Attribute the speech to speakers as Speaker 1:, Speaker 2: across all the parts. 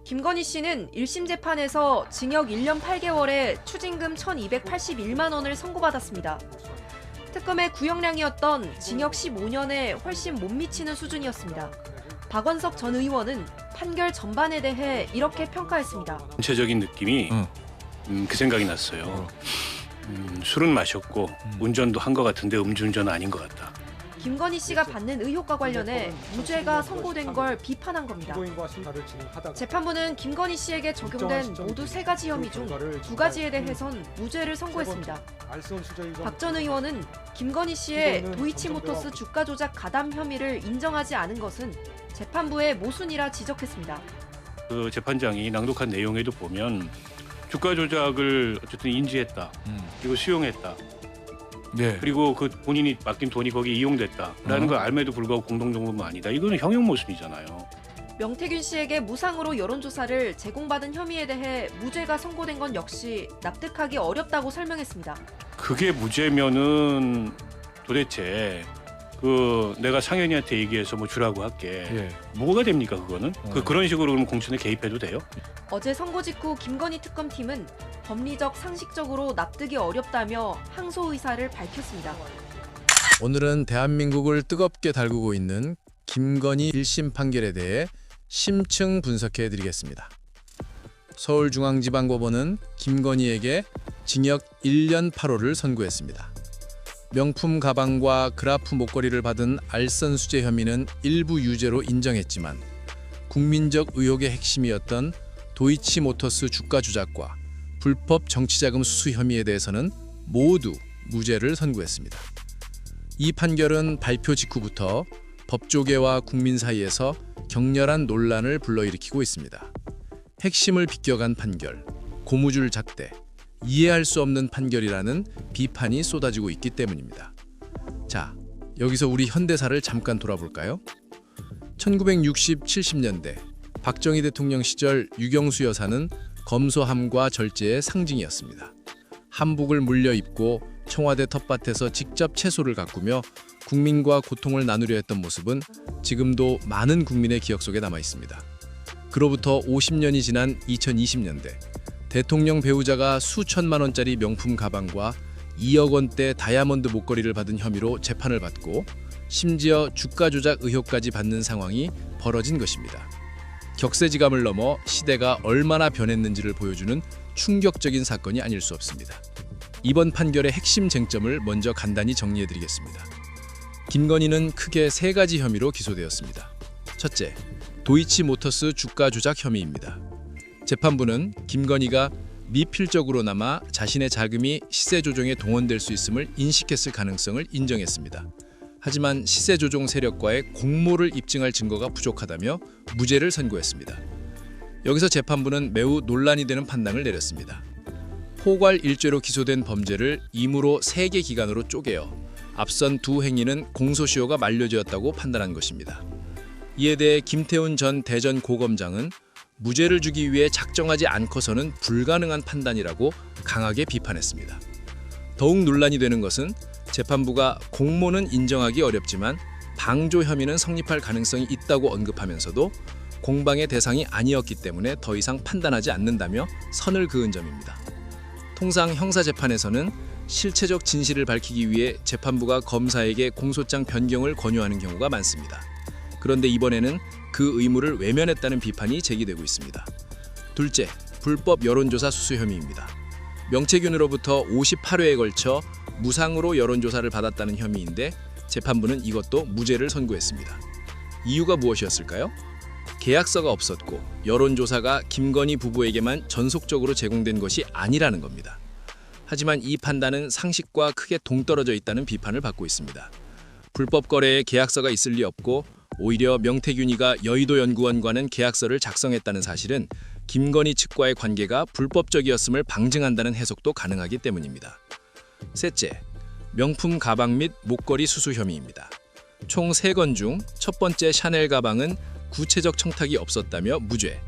Speaker 1: 김건희 씨는 1심 재판에서 징역 1년 8개월에 추징금 1,281만 원을 선고받았습니다. 특검의 구형량이었던 징역 15년에 훨씬 못 미치는 수준이었습니다. 박원석 전 의원은 판결 전반에 대해 이렇게 평가했습니다.
Speaker 2: 전체적인 느낌이 그 생각이 났어요. 술은 마셨고 운전도 한 것 같은데 음주운전은 아닌 것 같다.
Speaker 1: 김건희 씨가 받는 의혹과 관련해 무죄가 선고된 걸 비판한 겁니다. 재판부는 김건희 씨에게 적용된 모두 3가지 혐의 중 2가지에 대해선 무죄를 선고했습니다. 박 전 의원은 김건희 씨의 도이치모터스 주가 조작 가담 혐의를 인정하지 않은 것은 재판부의 모순이라 지적했습니다.
Speaker 2: 그 재판장이 낭독한 내용에도 보면 주가 조작을 어쨌든 인지했다. 그리고 수용했다.
Speaker 3: 네.
Speaker 2: 그리고 그 본인이 맡긴 돈이 거기에 이용됐다라는 걸 알면에도 불구하고 공동정보가 아니다. 이거는 형용 모순이잖아요.
Speaker 1: 명태균 씨에게 무상으로 여론조사를 제공받은 혐의에 대해 무죄가 선고된 건 역시 납득하기 어렵다고 설명했습니다.
Speaker 2: 그게 무죄면은 도대체 그 내가 상현이한테 얘기해서 뭐 주라고 할게.
Speaker 3: 예.
Speaker 2: 뭐가 됩니까 그거는? 그런 식으로 그러면 공천에 개입해도 돼요?
Speaker 1: 어제 선고 직후 김건희 특검팀은 법리적 상식적으로 납득이 어렵다며 항소 의사를 밝혔습니다.
Speaker 4: 오늘은 대한민국을 뜨겁게 달구고 있는 김건희 1심 판결에 대해 심층 분석해 드리겠습니다. 서울중앙지방법원은 김건희에게 징역 1년 8월을 선고했습니다. 명품 가방과 그라프 목걸이를 받은 알선 수재 혐의는 일부 유죄로 인정했지만 국민적 의혹의 핵심이었던 도이치모터스 주가 조작과 불법 정치자금 수수 혐의에 대해서는 모두 무죄를 선고했습니다. 이 판결은 발표 직후부터 법조계와 국민 사이에서 격렬한 논란을 불러일으키고 있습니다. 핵심을 비껴간 판결, 고무줄 작대, 이해할 수 없는 판결이라는 비판이 쏟아지고 있기 때문입니다. 자, 여기서 우리 현대사를 잠깐 돌아볼까요? 1960, 70년대 박정희 대통령 시절 유경수 여사는 검소함과 절제의 상징이었습니다. 한복을 물려 입고 청와대 텃밭에서 직접 채소를 가꾸며 국민과 고통을 나누려 했던 모습은 지금도 많은 국민의 기억 속에 남아 있습니다. 그로부터 50년이 지난 2020년대 대통령 배우자가 수천만 원짜리 명품 가방과 2억 원대 다이아몬드 목걸이를 받은 혐의로 재판을 받고 심지어 주가 조작 의혹까지 받는 상황이 벌어진 것입니다. 격세지감을 넘어 시대가 얼마나 변했는지를 보여주는 충격적인 사건이 아닐 수 없습니다. 이번 판결의 핵심 쟁점을 먼저 간단히 정리해드리겠습니다. 김건희는 크게 3가지 혐의로 기소되었습니다. 첫째, 도이치모터스 주가 조작 혐의입니다. 재판부는 김건희가 미필적으로나마 자신의 자금이 시세 조종에 동원될 수 있음을 인식했을 가능성을 인정했습니다. 하지만 시세 조종 세력과의 공모를 입증할 증거가 부족하다며 무죄를 선고했습니다. 여기서 재판부는 매우 논란이 되는 판단을 내렸습니다. 포괄일죄로 기소된 범죄를 임으로 3개 기간으로 쪼개어 앞선 2 행위는 공소시효가 만료되었다고 판단한 것입니다. 이에 대해 김태훈 전 대전 고검장은 무죄를 주기 위해 작정하지 않고서는 불가능한 판단이라고 강하게 비판했습니다. 더욱 논란이 되는 것은 재판부가 공모는 인정하기 어렵지만 방조 혐의는 성립할 가능성이 있다고 언급하면서도 공방의 대상이 아니었기 때문에 더 이상 판단하지 않는다며 선을 그은 점입니다. 통상 형사재판에서는 실체적 진실을 밝히기 위해 재판부가 검사에게 공소장 변경을 권유하는 경우가 많습니다. 그런데 이번에는 그 의무를 외면했다는 비판이 제기되고 있습니다. 둘째, 불법 여론조사 수수 혐의입니다. 명태균으로부터 58회에 걸쳐 무상으로 여론조사를 받았다는 혐의인데 재판부는 이것도 무죄를 선고했습니다. 이유가 무엇이었을까요? 계약서가 없었고 여론조사가 김건희 부부에게만 전속적으로 제공된 것이 아니라는 겁니다. 하지만 이 판단은 상식과 크게 동떨어져 있다는 비판을 받고 있습니다. 불법 거래에 계약서가 있을 리 없고 오히려 명태균이가 여의도 연구원과는 계약서를 작성했다는 사실은 김건희 측과의 관계가 불법적이었음을 방증한다는 해석도 가능하기 때문입니다. 셋째, 명품 가방 및 목걸이 수수 혐의입니다. 총 3건 중 첫 번째 샤넬 가방은 구체적 청탁이 없었다며 무죄,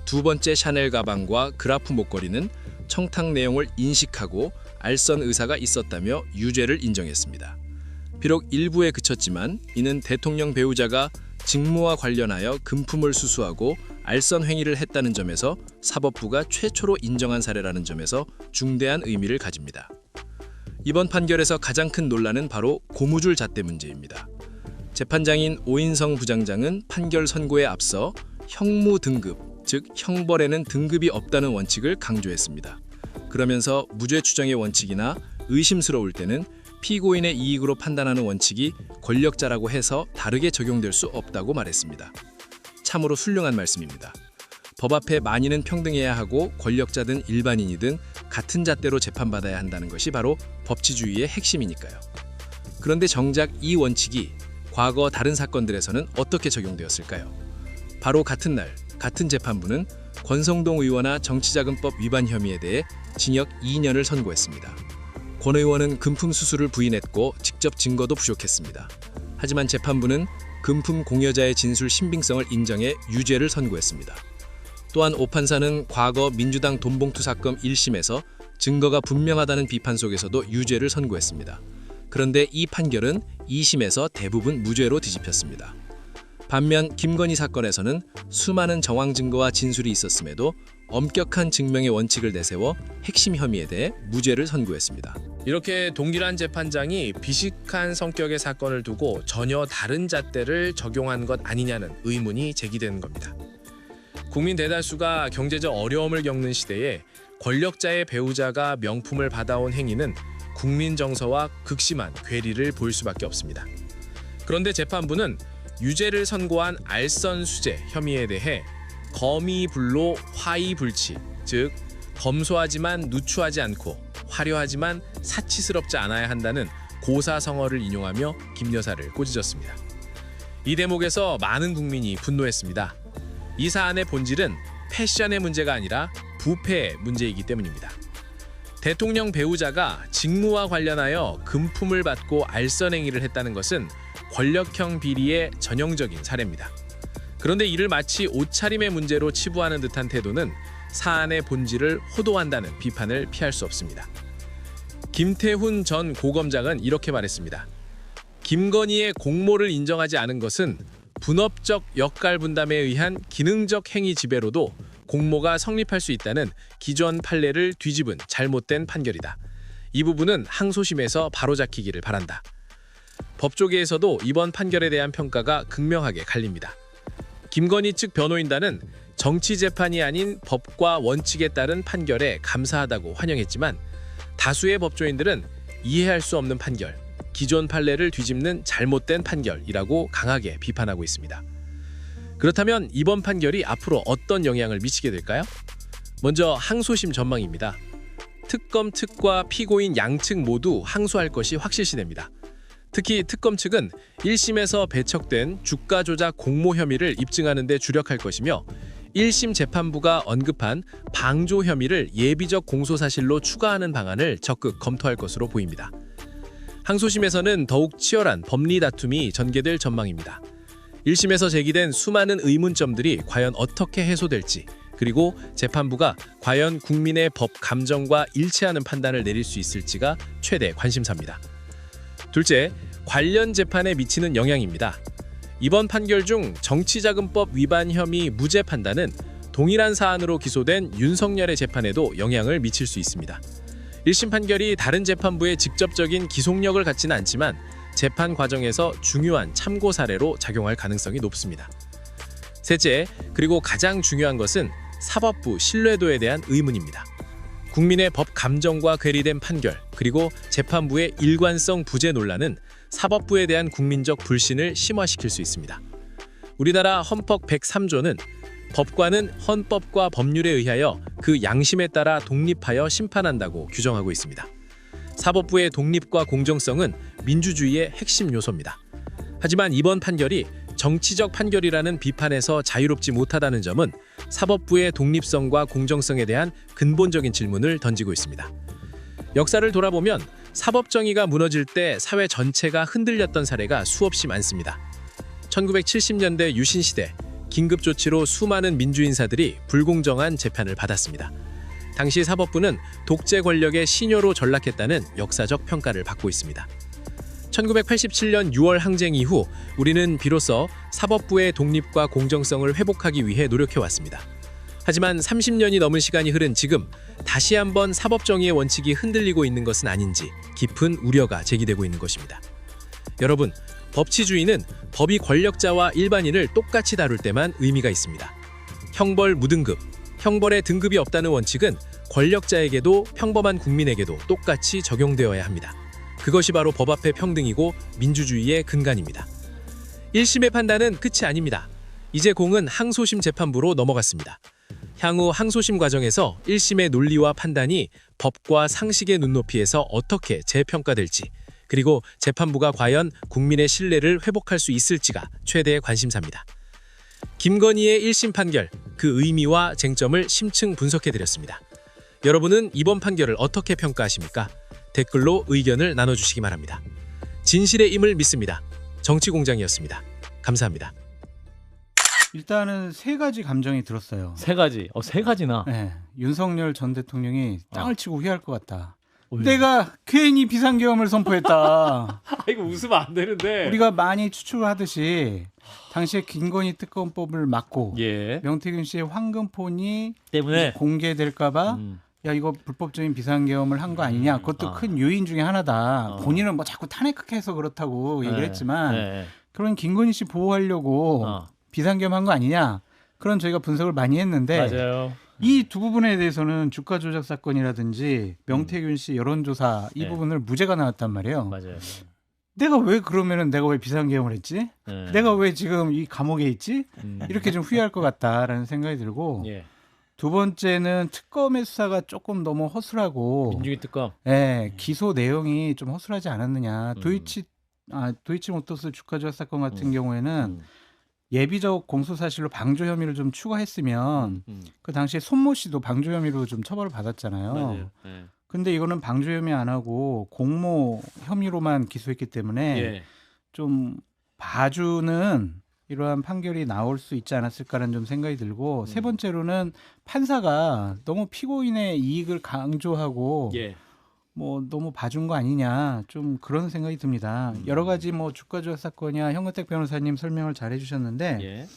Speaker 4: 두 번째 샤넬 가방과 그라프 목걸이는 청탁 내용을 인식하고 알선 의사가 있었다며 유죄를 인정했습니다. 비록 일부에 그쳤지만 이는 대통령 배우자가 직무와 관련하여 금품을 수수하고 알선 행위를 했다는 점에서 사법부가 최초로 인정한 사례라는 점에서 중대한 의미를 가집니다. 이번 판결에서 가장 큰 논란은 바로 고무줄 잣대 문제입니다. 재판장인 오인성 부장장은 판결 선고에 앞서 형무 등급, 즉 형벌에는 등급이 없다는 원칙을 강조했습니다. 그러면서 무죄 추정의 원칙이나 의심스러울 때는 피고인의 이익으로 판단하는 원칙이 권력자라고 해서 다르게 적용될 수 없다고 말했습니다. 참으로 훌륭한 말씀입니다. 법 앞에 만인은 평등해야 하고 권력자든 일반인이든 같은 잣대로 재판받아야 한다는 것이 바로 법치주의의 핵심이니까요. 그런데 정작 이 원칙이 과거 다른 사건들에서는 어떻게 적용되었을까요? 바로 같은 날, 같은 재판부는 권성동 의원과 정치자금법 위반 혐의에 대해 징역 2년을 선고했습니다. 권 의원은 금품 수수를 부인했고 직접 증거도 부족했습니다. 하지만 재판부는 금품 공여자의 진술 신빙성을 인정해 유죄를 선고했습니다. 또한 오 판사는 과거 민주당 돈봉투 사건 1심에서 증거가 분명하다는 비판 속에서도 유죄를 선고했습니다. 그런데 이 판결은 2심에서 대부분 무죄로 뒤집혔습니다. 반면 김건희 사건에서는 수많은 정황 증거와 진술이 있었음에도 엄격한 증명의 원칙을 내세워 핵심 혐의에 대해 무죄를 선고했습니다.
Speaker 3: 이렇게 동일한 재판장이 비식한 성격의 사건을 두고 전혀 다른 잣대를 적용한 것 아니냐는 의문이 제기되는 겁니다. 국민 대다수가 경제적 어려움을 겪는 시대에 권력자의 배우자가 명품을 받아온 행위는 국민 정서와 극심한 괴리를 보일 수밖에 없습니다. 그런데 재판부는 유죄를 선고한 알선 수재 혐의에 대해 검이불로 화이불치, 즉 검소하지만 누추하지 않고 화려하지만 사치스럽지 않아야 한다는 고사성어를 인용하며 김 여사를 꼬집었습니다. 이 대목에서 많은 국민이 분노했습니다. 이 사안의 본질은 패션의 문제가 아니라 부패의 문제이기 때문입니다. 대통령 배우자가 직무와 관련하여 금품을 받고 알선 행위를 했다는 것은 권력형 비리의 전형적인 사례입니다. 그런데 이를 마치 옷차림의 문제로 치부하는 듯한 태도는 사안의 본질을 호도한다는 비판을 피할 수 없습니다. 김태훈 전 고검장은 이렇게 말했습니다. 김건희의 공모를 인정하지 않은 것은 분업적 역할 분담에 의한 기능적 행위 지배로도 공모가 성립할 수 있다는 기존 판례를 뒤집은 잘못된 판결이다. 이 부분은 항소심에서 바로잡히기를 바란다. 법조계에서도 이번 판결에 대한 평가가 극명하게 갈립니다. 김건희 측 변호인단은 정치 재판이 아닌 법과 원칙에 따른 판결에 감사하다고 환영했지만 다수의 법조인들은 이해할 수 없는 판결, 기존 판례를 뒤집는 잘못된 판결이라고 강하게 비판하고 있습니다. 그렇다면 이번 판결이 앞으로 어떤 영향을 미치게 될까요? 먼저 항소심 전망입니다. 특검 측과 피고인 양측 모두 항소할 것이 확실시됩니다. 특히 특검 측은 1심에서 배척된 주가 조작 공모 혐의를 입증하는 데 주력할 것이며 1심 재판부가 언급한 방조 혐의를 예비적 공소사실로 추가하는 방안을 적극 검토할 것으로 보입니다. 항소심에서는 더욱 치열한 법리 다툼이 전개될 전망입니다. 1심에서 제기된 수많은 의문점들이 과연 어떻게 해소될지, 그리고 재판부가 과연 국민의 법 감정과 일치하는 판단을 내릴 수 있을지가 최대 관심사입니다. 둘째, 관련 재판에 미치는 영향입니다. 이번 판결 중 정치자금법 위반 혐의 무죄 판단은 동일한 사안으로 기소된 윤석열의 재판에도 영향을 미칠 수 있습니다. 1심 판결이 다른 재판부의 직접적인 기속력을 갖지는 않지만 재판 과정에서 중요한 참고 사례로 작용할 가능성이 높습니다. 셋째, 그리고 가장 중요한 것은 사법부 신뢰도에 대한 의문입니다. 국민의 법 감정과 괴리된 판결, 그리고 재판부의 일관성 부재 논란은 사법부에 대한 국민적 불신을 심화시킬 수 있습니다. 우리나라 헌법 103조는 법관은 헌법과 법률에 의하여 그 양심에 따라 독립하여 심판한다고 규정하고 있습니다. 사법부의 독립과 공정성은 민주주의의 핵심 요소입니다. 하지만 이번 판결이 정치적 판결이라는 비판에서 자유롭지 못하다는 점은 사법부의 독립성과 공정성에 대한 근본적인 질문을 던지고 있습니다. 역사를 돌아보면 사법정의가 무너질 때 사회 전체가 흔들렸던 사례가 수없이 많습니다. 1970년대 유신시대 긴급조치로 수많은 민주인사들이 불공정한 재판을 받았습니다. 당시 사법부는 독재 권력의 신여로 전락했다는 역사적 평가를 받고 있습니다. 1987년 6월 항쟁 이후 우리는 비로소 사법부의 독립과 공정성을 회복하기 위해 노력해왔습니다. 하지만 30년이 넘은 시간이 흐른 지금 다시 한번 사법정의의 원칙이 흔들리고 있는 것은 아닌지 깊은 우려가 제기되고 있는 것입니다. 여러분, 법치주의는 법이 권력자와 일반인을 똑같이 다룰 때만 의미가 있습니다. 형벌 무등급, 형벌의 등급이 없다는 원칙은 권력자에게도 평범한 국민에게도 똑같이 적용되어야 합니다. 그것이 바로 법 앞의 평등이고 민주주의의 근간입니다. 1심의 판단은 끝이 아닙니다. 이제 공은 항소심 재판부로 넘어갔습니다. 향후 항소심 과정에서 1심의 논리와 판단이 법과 상식의 눈높이에서 어떻게 재평가될지, 그리고 재판부가 과연 국민의 신뢰를 회복할 수 있을지가 최대의 관심사입니다. 김건희의 1심 판결, 그 의미와 쟁점을 심층 분석해드렸습니다. 여러분은 이번 판결을 어떻게 평가하십니까? 댓글로 의견을 나눠주시기 바랍니다. 진실의 힘을 믿습니다. 정치공장이었습니다. 감사합니다.
Speaker 5: 일단은 세 가지 감정이 들었어요.
Speaker 6: 세 가지. 세 가지나.
Speaker 5: 네, 윤석열 전 대통령이 땅을 치고 후회할 것 같다.
Speaker 6: 왜?
Speaker 5: 내가 괜히 비상계엄을 선포했다.
Speaker 6: 이거 웃으면 안 되는데.
Speaker 5: 우리가 많이 추측을 하듯이 당시에 김건희 특검법을 막고
Speaker 6: 예.
Speaker 5: 명태균 씨의 황금폰이
Speaker 6: 때문에
Speaker 5: 공개될까봐 야 이거 불법적인 비상계엄을 한 거 아니냐. 그것도 큰 요인 중에 하나다. 본인은 뭐 자꾸 탄핵해서 그렇다고 얘기를 했지만 그런 김건희 씨 보호하려고 비상계엄 한 거 아니냐. 그런 저희가 분석을 많이 했는데
Speaker 6: 맞아요.
Speaker 5: 이 두 부분에 대해서는 주가 조작 사건이라든지 명태균 씨 여론조사 이
Speaker 6: 네.
Speaker 5: 부분을 무죄가 나왔단 말이에요.
Speaker 6: 맞아요.
Speaker 5: 내가 왜 그러면은 내가 왜 비상계엄을 했지? 내가 왜 지금 이 감옥에 있지? 이렇게 좀 후회할 것 같다라는 생각이 들고
Speaker 6: 예.
Speaker 5: 두 번째는 특검의 수사가 조금 너무 허술하고
Speaker 6: 민중이 특검.
Speaker 5: 예, 기소 내용이 좀 허술하지 않았느냐. 도이치모터스 주가 조작 사건 같은 경우에는 예비적 공소 사실로 방조 혐의를 좀 추가했으면 그 당시에 손모 씨도 방조 혐의로 좀 처벌을 받았잖아요.
Speaker 6: 맞아요. 예.
Speaker 5: 근데 이거는 방조 혐의 안 하고 공모 혐의로만 기소했기 때문에
Speaker 6: 예.
Speaker 5: 좀 봐주는 이러한 판결이 나올 수 있지 않았을까라는 좀 생각이 들고 세 번째로는 판사가 너무 피고인의 이익을 강조하고
Speaker 6: 예.
Speaker 5: 뭐 너무 봐준 거 아니냐 좀 그런 생각이 듭니다. 여러 가지 뭐 주가 조작 사건이야 현근택 변호사님 설명을 잘 해주셨는데
Speaker 6: 예.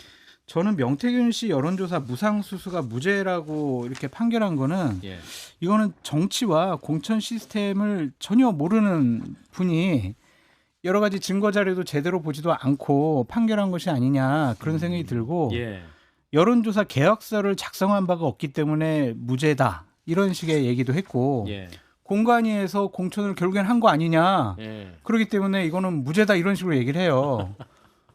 Speaker 5: 저는 명태균 씨 여론조사 무상수수가 무죄라고 이렇게 판결한 거는
Speaker 6: 예.
Speaker 5: 이거는 정치와 공천 시스템을 전혀 모르는 분이 여러 가지 증거 자료도 제대로 보지도 않고 판결한 것이 아니냐 그런 생각이 들고
Speaker 6: 예.
Speaker 5: 여론조사 계약서를 작성한 바가 없기 때문에 무죄다 이런 식의 얘기도 했고
Speaker 6: 예.
Speaker 5: 공관위에서 공천을 결국엔 한 거 아니냐
Speaker 6: 예.
Speaker 5: 그렇기 때문에 이거는 무죄다 이런 식으로 얘기를 해요.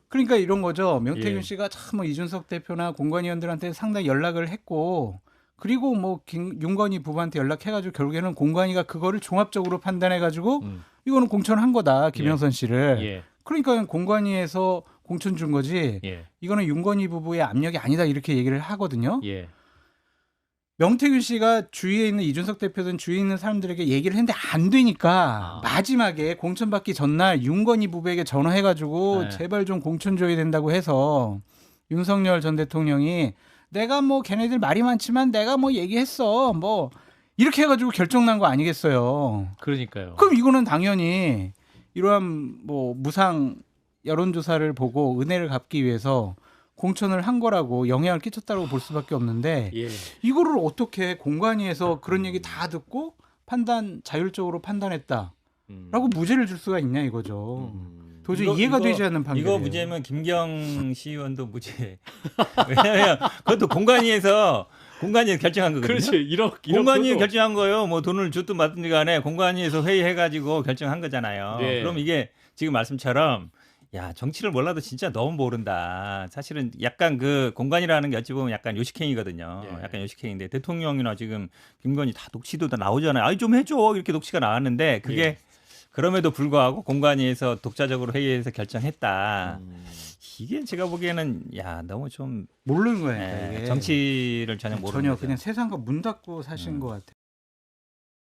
Speaker 5: 그러니까 이런 거죠. 명태균
Speaker 6: 예.
Speaker 5: 씨가 참 뭐 이준석 대표나 공관위원들한테 상당히 연락을 했고 그리고 뭐 윤건희 부부한테 연락해가지고 결국에는 공관위가 그거를 종합적으로 판단해가지고 이거는 공천한 거다 김영선 씨를.
Speaker 6: 예.
Speaker 5: 그러니까 공관위에서 공천 준 거지.
Speaker 6: 예.
Speaker 5: 이거는 윤건희 부부의 압력이 아니다 이렇게 얘기를 하거든요.
Speaker 6: 예.
Speaker 5: 명태균 씨가 주위에 있는 이준석 대표든 주위에 있는 사람들에게 얘기를 했는데 안 되니까 마지막에 공천받기 전날 윤건희 부부에게 전화해가지고
Speaker 6: 네.
Speaker 5: 제발 좀 공천 줘야 된다고 해서 윤석열 전 대통령이 내가 뭐 걔네들 말이 많지만 내가 뭐 얘기했어 뭐 이렇게 해가지고 결정난 거 아니겠어요.
Speaker 6: 그러니까요.
Speaker 5: 그럼 이거는 당연히 이러한 뭐 무상 여론조사를 보고 은혜를 갚기 위해서 공천을 한 거라고 영향을 끼쳤다고 볼 수밖에 없는데
Speaker 6: 예.
Speaker 5: 이거를 어떻게 공관위에서 그런 얘기 다 듣고 자율적으로 판단했다라고 무죄를 줄 수가 있냐 이거죠. 도저히 이해가 되지 않는 판결이에요.
Speaker 7: 이거 무죄면 김경 시의원도 무죄. 왜냐하면 그것도 공관위에서 결정한 거거든요.
Speaker 6: 그렇지.
Speaker 7: 공관위에 결정한 거예요. 뭐 돈을 줬든 받든 간에 공관위에서 회의해가지고 결정한 거잖아요.
Speaker 6: 네.
Speaker 7: 그럼 이게 지금 말씀처럼 야 정치를 몰라도 진짜 너무 모른다. 사실은 약간 그 공관이라는 게 어찌 보면 약간 요식행위거든요.
Speaker 6: 예.
Speaker 7: 약간 요식행위인데 대통령이나 지금 김건희 다 녹취도 다 나오잖아요. 아니 좀 해줘 이렇게 녹취가 나왔는데 그게
Speaker 6: 예.
Speaker 7: 그럼에도 불구하고 공관위에서 독자적으로 회의해서 결정했다. 이게 제가 보기에는 야 너무 좀
Speaker 5: 모르는 거예요.
Speaker 7: 정치를 전혀 모르는
Speaker 5: 전혀
Speaker 7: 거죠.
Speaker 5: 그냥 세상과 문 닫고 사신 것 같아요.